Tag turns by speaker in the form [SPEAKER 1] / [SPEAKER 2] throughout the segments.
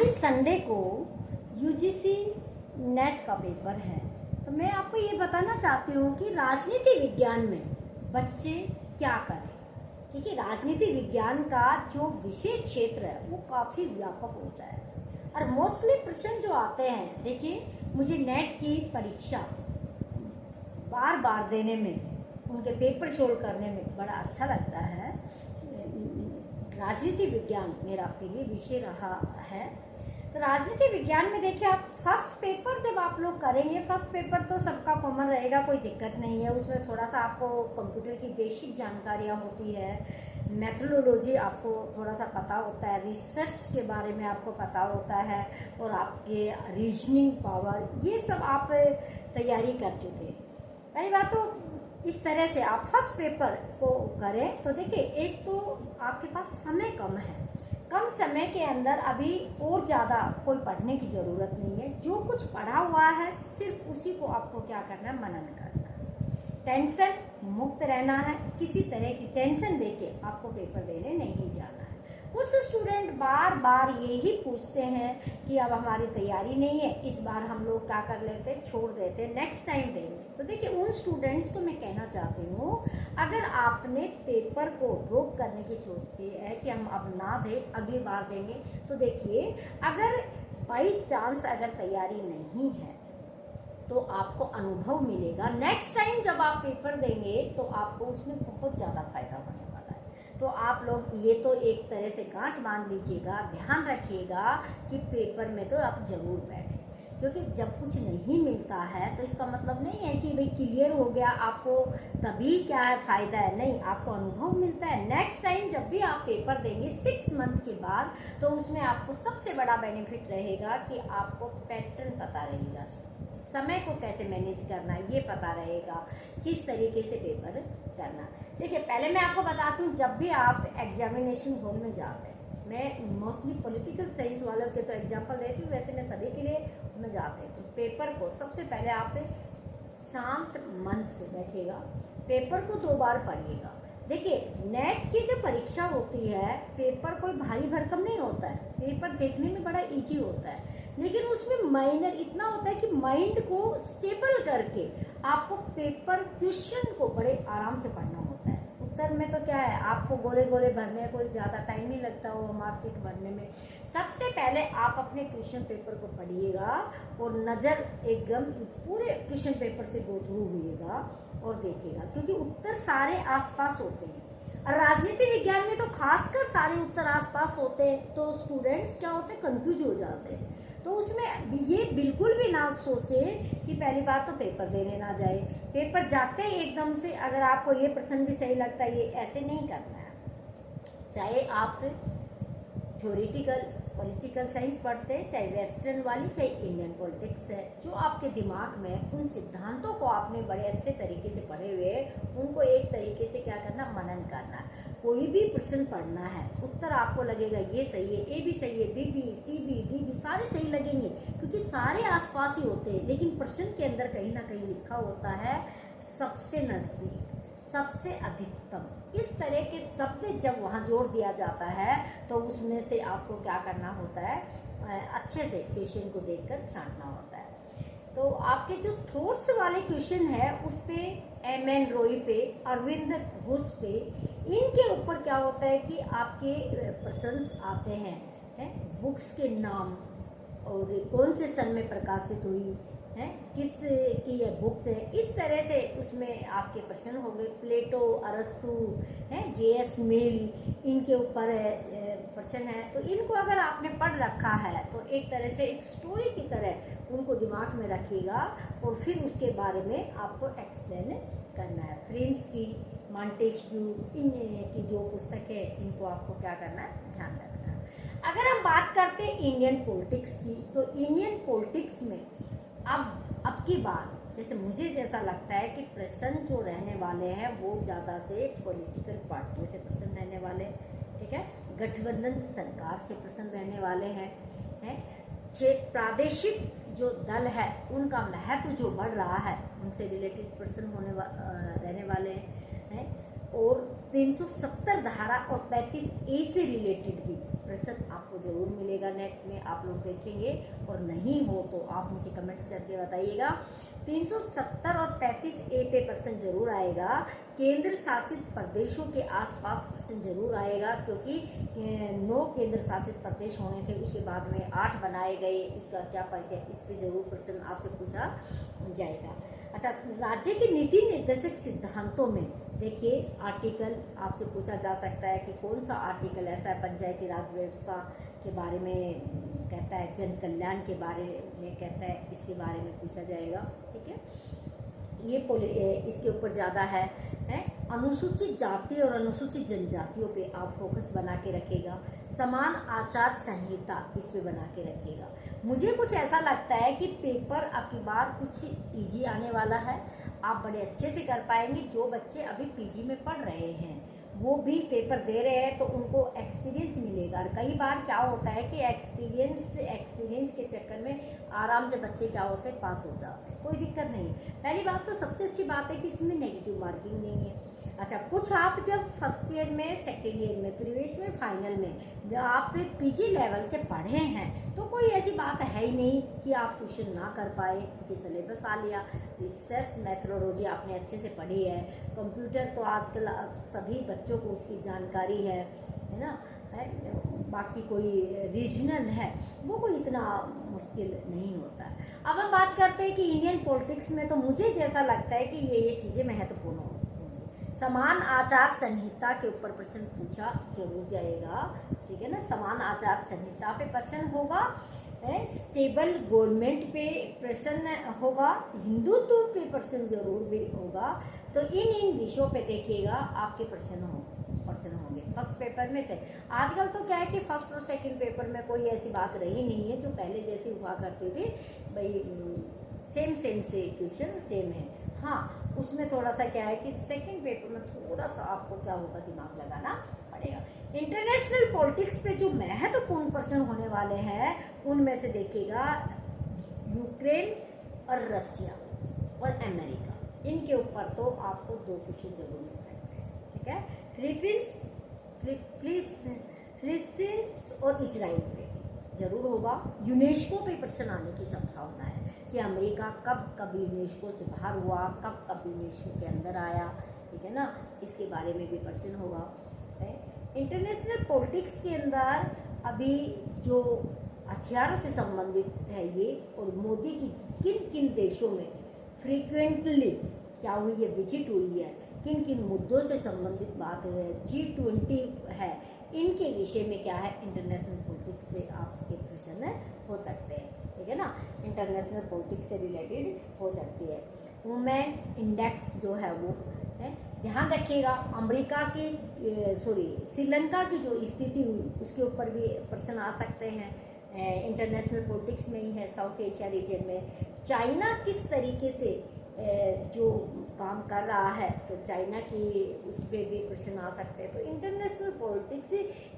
[SPEAKER 1] अभी संडे को UGC net का पेपर है, तो मैं आपको ये बताना चाहती हूँ कि राजनीति विज्ञान में बच्चे क्या करें, क्योंकि राजनीति विज्ञान का जो विषय क्षेत्र है वो काफ़ी व्यापक होता है और मोस्टली प्रश्न जो आते हैं, देखिए मुझे नेट की परीक्षा बार बार देने में, उनके पेपर सोल्व करने में बड़ा अच्छा लगता है। राजनीति विज्ञान मेरा प्रिय विषय रहा है। तो राजनीति विज्ञान में देखिए, आप फर्स्ट पेपर जब आप लोग करेंगे, फर्स्ट पेपर तो सबका कॉमन रहेगा, कोई दिक्कत नहीं है। उसमें थोड़ा सा आपको कंप्यूटर की बेसिक जानकारियाँ होती है, मेथोडोलॉजी आपको थोड़ा सा पता होता है, रिसर्च के बारे में आपको पता होता है और आपके रीजनिंग पावर, ये सब आप तैयारी कर चुके हैं। पहली बात तो इस तरह से आप फर्स्ट पेपर को करें तो देखिए, एक तो आपके पास समय कम है, कम समय के अंदर अभी और ज़्यादा कोई पढ़ने की ज़रूरत नहीं है। जो कुछ पढ़ा हुआ है सिर्फ उसी को आपको क्या करना है, मनन करना है। टेंशन मुक्त रहना है, किसी तरह की टेंशन लेके आपको पेपर देने नहीं जाना है। कुछ स्टूडेंट बार बार यही पूछते हैं कि अब हमारी तैयारी नहीं है, इस बार हम लोग क्या कर लेते, छोड़ देते, नेक्स्ट टाइम देंगे। तो देखिए, उन स्टूडेंट्स को मैं कहना चाहती हूँ, अगर आपने पेपर को ड्रॉप करने की सोची है कि हम अब ना दें, अगली बार देंगे, तो देखिए अगर बाई चांस अगर तैयारी नहीं है तो आपको अनुभव मिलेगा। नेक्स्ट टाइम जब आप पेपर देंगे तो आपको उसमें बहुत ज़्यादा फायदा होने वाला है। तो आप लोग ये तो एक तरह से गांठ बांध लीजिएगा, ध्यान रखिएगा कि पेपर में तो आप जरूर बैठें, क्योंकि जब कुछ नहीं मिलता है तो इसका मतलब नहीं है कि भाई क्लियर हो गया आपको तभी क्या है फ़ायदा है, नहीं, आपको अनुभव मिलता है। नेक्स्ट टाइम जब भी आप पेपर देंगे 6 मंथ के बाद, तो उसमें आपको सबसे बड़ा बेनिफिट रहेगा कि आपको पैटर्न पता रहेगा, समय को कैसे मैनेज करना है ये पता रहेगा, किस तरीके से पेपर करना। देखिए, पहले मैं आपको बताती हूँ, जब भी आप एग्जामिनेशन हॉल में जाते हैं, मैं मोस्टली पॉलिटिकल साइंस वालों के तो एग्जांपल देती हूँ, वैसे मैं सभी के लिए में जाते हैं। तो पेपर को सबसे पहले आप शांत मन से बैठिएगा, पेपर को 2 बार पढ़िएगा। देखिए, नेट की जो परीक्षा होती है, पेपर कोई भारी भरकम नहीं होता है, पेपर देखने में बड़ा इजी होता है, लेकिन उसमें माइनर इतना होता है कि माइंड को स्टेबल करके आपको पेपर क्वेश्चन को बड़े आराम से पढ़ना होता है। उत्तर में तो क्या है, आपको गोले गोले भरने, कोई ज़्यादा टाइम नहीं लगता वो मार्कशीट भरने में। सबसे पहले आप अपने क्वेश्चन पेपर को पढ़िएगा और नज़र एकदम पूरे क्वेश्चन पेपर से गो थ्रू हुईएगा और देखिएगा, क्योंकि उत्तर सारे आसपास होते हैं और राजनीति विज्ञान में तो खासकर सारे उत्तर आसपास होते हैं, तो स्टूडेंट्स क्या होते हैं, कंफ्यूज हो जाते हैं। तो उसमें ये बिल्कुल भी ना सोचे कि पहली बार तो पेपर देने ना जाए, पेपर जाते ही एकदम से अगर आपको ये प्रश्न भी सही लगता है, ये ऐसे नहीं करना है। चाहे आप थ्योरेटिकल पॉलिटिकल साइंस पढ़ते हैं, चाहे वेस्टर्न वाली, चाहे इंडियन पॉलिटिक्स है, जो आपके दिमाग में उन सिद्धांतों को आपने बड़े अच्छे तरीके से पढ़े हुए, उनको एक तरीके से क्या करना, मनन करना है। कोई भी प्रश्न पढ़ना है, उत्तर आपको लगेगा ये सही है, ए भी सही है, बी भी, सी भी, डी भी, सारे सही लगेंगे, क्योंकि सारे आसपास ही होते हैं, लेकिन प्रश्न के अंदर कहीं ना कहीं लिखा होता है सबसे नज़दीक, सबसे अधिकतम। इस तरह के शब्द जब वहाँ जोड़ दिया जाता है तो उसमें से आपको क्या करना होता है, अच्छे से क्वेश्चन को देखकर छांटना होता है। तो आपके जो थॉट्स वाले क्वेश्चन है उस पर एम एन रॉय पे, अरविंद घोष पे, इनके ऊपर क्या होता है कि आपके प्रश्न आते हैं, बुक्स के नाम और कौन से सन में प्रकाशित हुई है, किस की ये बुक्स है, इस तरह से उसमें आपके प्रश्न हो गए। प्लेटो, अरस्तु है, जे.एस. मिल, इनके ऊपर प्रश्न है। तो इनको अगर आपने पढ़ रखा है तो एक तरह से एक स्टोरी की तरह उनको दिमाग में रखिएगा और फिर उसके बारे में आपको एक्सप्लेन करना है। फ्रेंड्स की, मॉन्टेस्क्यू, इन की जो पुस्तक है, इनको आपको क्या करना है, ध्यान रखना है। अगर हम बात करते हैं इंडियन पॉलिटिक्स की, तो इंडियन पॉलिटिक्स में अब की बार जैसे मुझे जैसा लगता है कि प्रश्न जो रहने वाले हैं वो ज़्यादा से पॉलिटिकल पार्टियों से प्रश्न रहने वाले, ठीक है, गठबंधन सरकार से प्रश्न रहने वाले हैं, प्रादेशिक जो दल है उनका महत्व जो बढ़ रहा है उनसे रिलेटेड प्रश्न रहने वाले हैं, और 370 धारा और 35A से रिलेटेड भी प्रश्न आपको ज़रूर मिलेगा नेट में, आप लोग देखेंगे, और नहीं हो तो आप मुझे कमेंट्स करके बताइएगा। 370 और 35A पे प्रश्न जरूर आएगा। केंद्र शासित प्रदेशों के आसपास प्रश्न जरूर आएगा, क्योंकि 9 केंद्र शासित प्रदेश होने थे, उसके बाद में 8 बनाए गए, उसका क्या फर्क है, इस पे जरूर प्रश्न आपसे पूछा जाएगा। अच्छा, राज्य के नीति निर्देशक सिद्धांतों में देखिए आर्टिकल आपसे पूछा जा सकता है कि कौन सा आर्टिकल ऐसा है पंचायती राज व्यवस्था के बारे में कहता है, जन कल्याण के बारे में कहता है, इसके बारे में पूछा जाएगा। ठीक है, ये इसके ऊपर ज़्यादा है अनुसूचित जाति और अनुसूचित जनजातियों पे आप फोकस बना के रखेगा। समान आचार संहिता इस पे बना के रखिएगा। मुझे कुछ ऐसा लगता है कि पेपर आपकी बार कुछ इजी आने वाला है, आप बड़े अच्छे से कर पाएंगे। जो बच्चे अभी पीजी में पढ़ रहे हैं वो भी पेपर दे रहे हैं, तो उनको एक्सपीरियंस मिलेगा। और कई बार क्या होता है कि एक्सपीरियंस के चक्कर में आराम से बच्चे क्या होते हैं, पास हो जाते हैं, कोई दिक्कत नहीं। पहली बात तो सबसे अच्छी बात है कि इसमें नेगेटिव मार्किंग नहीं है। अच्छा, कुछ आप जब फर्स्ट ईयर में, सेकेंड ईयर में, प्रीवियस में, फाइनल में जब आप पीजी लेवल से पढ़े हैं तो कोई ऐसी बात है ही नहीं कि आप ट्यूशन ना कर पाए, क्योंकि सिलेबस आ लिया। रिसर्च मेथोडोलॉजी आपने अच्छे से पढ़ी है। कंप्यूटर तो आजकल सभी बच्चों को उसकी जानकारी है ना, बाकी कोई रीजनल है वो कोई इतना मुश्किल नहीं होता है। अब हम बात करते हैं कि इंडियन पॉलिटिक्स में, तो मुझे जैसा लगता है कि ये चीज़ें महत्वपूर्ण होंगी। समान आचार संहिता के ऊपर प्रश्न पूछा जरूर जाएगा। ठीक है ना, समान आचार संहिता पे प्रश्न होगा। स्टेबल गवर्नमेंट पे प्रश्न होगा। हिंदुत्व पे प्रश्न जरूर भी होगा। तो इन विषयों पे देखिएगा आपके प्रश्न होंगे फर्स्ट पेपर में से। आजकल तो क्या है कि फर्स्ट और सेकंड पेपर में कोई ऐसी बात रही नहीं है जो पहले जैसी हुआ करती थी, भाई सेम से क्वेश्चन सेम है। हाँ, उसमें थोड़ा सा क्या है कि सेकंड पेपर में थोड़ा सा आपको क्या होगा, दिमाग लगाना पड़ेगा। इंटरनेशनल पॉलिटिक्स पे जो महत्वपूर्ण प्रश्न होने वाले हैं उनमें से देखिएगा यूक्रेन और रसिया और अमेरिका, इनके ऊपर तो आपको 2 क्वेश्चन जरूर मिल सकते हैं। ठीक है, फिलिपींस और इजराइल पे जरूर होगा। यूनेस्को पे प्रश्न आने की संभावना है कि अमेरिका कब यूनेस्को से बाहर हुआ, कब यूनेस्को के अंदर आया। ठीक है ना, इसके बारे में भी प्रश्न होगा। इंटरनेशनल पॉलिटिक्स के अंदर अभी जो हथियारों से संबंधित है ये, और मोदी की किन देशों में फ्रीक्वेंटली क्या हुई है, विजिट हुई है, किन मुद्दों से संबंधित बात है, G20 है, इनके विषय में क्या है, इंटरनेशनल पॉलिटिक्स से आपके प्रश्न हो सकते हैं। ठीक है ना, इंटरनेशनल पॉलिटिक्स से रिलेटेड हो सकती है। वुमेन इंडेक्स जो है वो है, ध्यान रखिएगा। अमेरिका की श्रीलंका की जो स्थिति हुई उसके ऊपर भी प्रश्न आ सकते हैं। इंटरनेशनल पॉलिटिक्स में ही है, साउथ एशिया रीजन में। चाइना किस तरीके से जो काम कर रहा है, तो चाइना की उस पर भी प्रश्न आ सकते हैं। तो इंटरनेशनल पॉलिटिक्स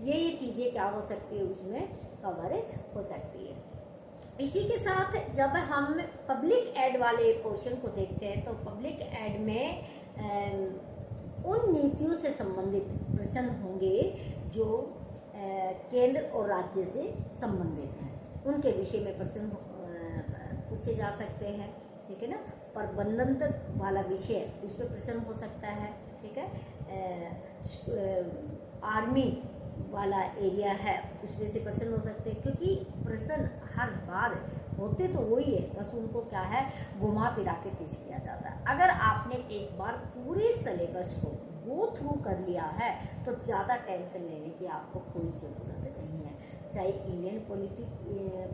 [SPEAKER 1] ये चीज़ें क्या हो सकती है, उसमें कवर हो सकती है। इसी के साथ जब हम पब्लिक एड वाले पोर्शन को देखते हैं, तो पब्लिक एड में उन नीतियों से संबंधित प्रश्न होंगे जो केंद्र और राज्य से संबंधित हैं, उनके विषय में प्रश्न पूछे जा सकते हैं। ठीक है ना, प्रबंधन तक वाला विषय उस पर प्रश्न हो सकता है। ठीक है, आर्मी वाला एरिया है उसमें से प्रश्न हो सकते हैं, क्योंकि प्रश्न हर बार होते तो वही है, बस उनको क्या है, घुमा फिरा के टीच किया जाता है। अगर आपने एक बार पूरे सिलेबस को गो थ्रू कर लिया है तो ज़्यादा टेंशन लेने की आपको कोई ज़रूरत नहीं है। चाहे इंडियन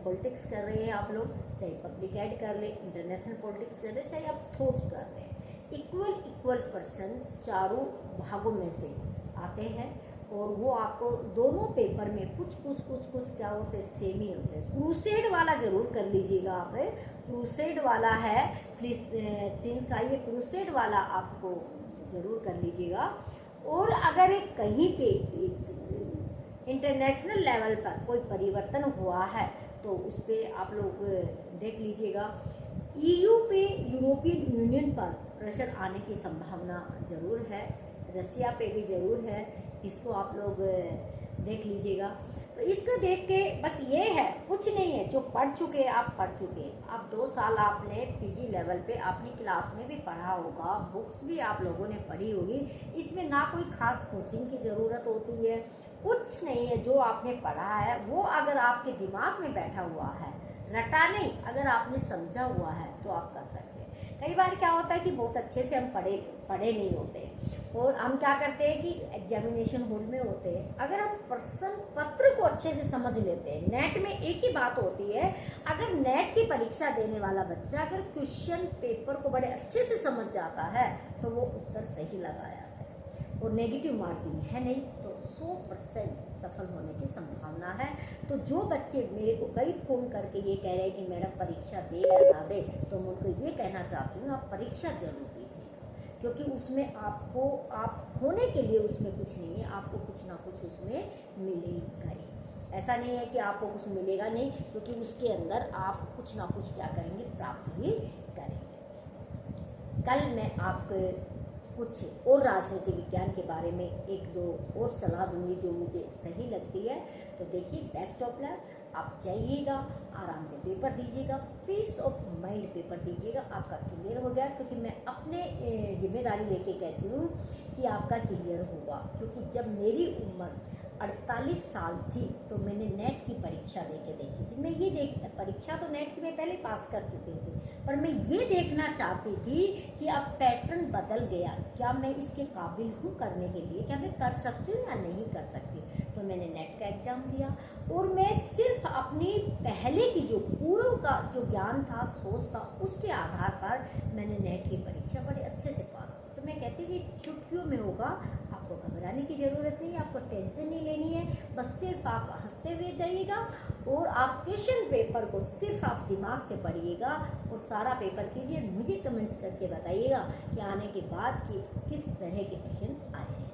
[SPEAKER 1] पॉलिटिक्स कर रहे हैं आप लोग, चाहे पब्लिक एड कर ले, इंटरनेशनल पॉलिटिक्स कर रहे हैं, चाहे आप थॉट कर रहे हैं, इक्वल पर्सन्स चारों भागों में से आते हैं। और वो आपको दोनों पेपर में कुछ क्या होते हैं, सेम ही होते हैं। क्रूसेड वाला जरूर कर लीजिएगा आप, क्रूसेड वाला है फिलिस्तीन का, ये क्रूसेड वाला आपको ज़रूर कर लीजिएगा। और अगर एक कहीं पे इंटरनेशनल लेवल पर कोई परिवर्तन हुआ है तो उस पर आप लोग देख लीजिएगा। EU पे, यूरोपियन यूनियन पर प्रश्न आने की संभावना ज़रूर है, रसिया पे भी ज़रूर है, इसको आप लोग देख लीजिएगा। तो इसको देख के बस ये है, कुछ नहीं है। जो पढ़ चुके आप पढ़ चुके, आप 2 साल आपने पीजी लेवल पे अपनी क्लास में भी पढ़ा होगा, बुक्स भी आप लोगों ने पढ़ी होगी, इसमें ना कोई खास कोचिंग की ज़रूरत होती है, कुछ नहीं है। जो आपने पढ़ा है वो अगर आपके दिमाग में बैठा हुआ है, रटा नहीं, अगर आपने समझा हुआ है तो आप कर सकते हैं। कई बार क्या होता है कि बहुत अच्छे से हम पढ़े नहीं होते, और हम क्या करते हैं कि एग्जामिनेशन हॉल में होते हैं, अगर हम प्रश्न पत्र को अच्छे से समझ लेते हैं। नेट में एक ही बात होती है, अगर नेट की परीक्षा देने वाला बच्चा अगर क्वेश्चन पेपर को बड़े अच्छे से समझ जाता है तो वो उत्तर सही लगाया है और नेगेटिव मार्किंग है नहीं, तो 100% सफल होने की संभावना है। तो जो बच्चे मेरे को कई फ़ोन करके ये कह रहे हैं कि मैडम परीक्षा दे या ना दे, तो मैं उनको ये कहना चाहती हूँ आप परीक्षा जरूर दीजिएगा, क्योंकि उसमें आपको, आप होने के लिए उसमें कुछ नहीं है, आपको कुछ ना कुछ उसमें मिलेगा ही। ऐसा नहीं है कि आपको कुछ मिलेगा नहीं, क्योंकि उसके अंदर आप कुछ ना कुछ क्या करेंगे, प्राप्त ही करेंगे। कल मैं आपको कुछ और राजनीति विज्ञान के बारे में 1-2 और सलाह दूंगी जो मुझे सही लगती है। तो देखिए, बेस्ट ऑफ लक, आप जाइएगा, आराम से पेपर दीजिएगा, पीस ऑफ माइंड पेपर दीजिएगा, आपका क्लियर हो गया। क्योंकि मैं अपने जिम्मेदारी लेके कहती हूँ कि आपका क्लियर होगा, क्योंकि जब मेरी उम्र 48 साल थी तो मैंने नेट की परीक्षा देके देखी थी। मैं ये परीक्षा तो नेट की मैं पहले पास कर चुकी थी, पर मैं ये देखना चाहती थी कि अब पैटर्न बदल गया, क्या मैं इसके काबिल हूँ करने के लिए, क्या मैं कर सकती हूँ या नहीं कर सकती। तो मैंने नेट का एग्ज़ाम दिया, और मैं सिर्फ अपनी पहले की जो पूर्व का जो ज्ञान था, सोच था, उसके आधार पर मैंने नेट की परीक्षा बड़े अच्छे से पास की। तो मैं कहती हूँ कि चुटकियों में होगा, आपको घबराने की ज़रूरत नहीं है, आपको टेंशन नहीं लेनी है, बस सिर्फ आप हंसते हुए जाइएगा, और आप क्वेश्चन पेपर को सिर्फ आप दिमाग से पढ़िएगा और सारा पेपर कीजिए। मुझे कमेंट्स करके बताइएगा कि आने के बाद कि किस तरह के क्वेश्चन आए हैं।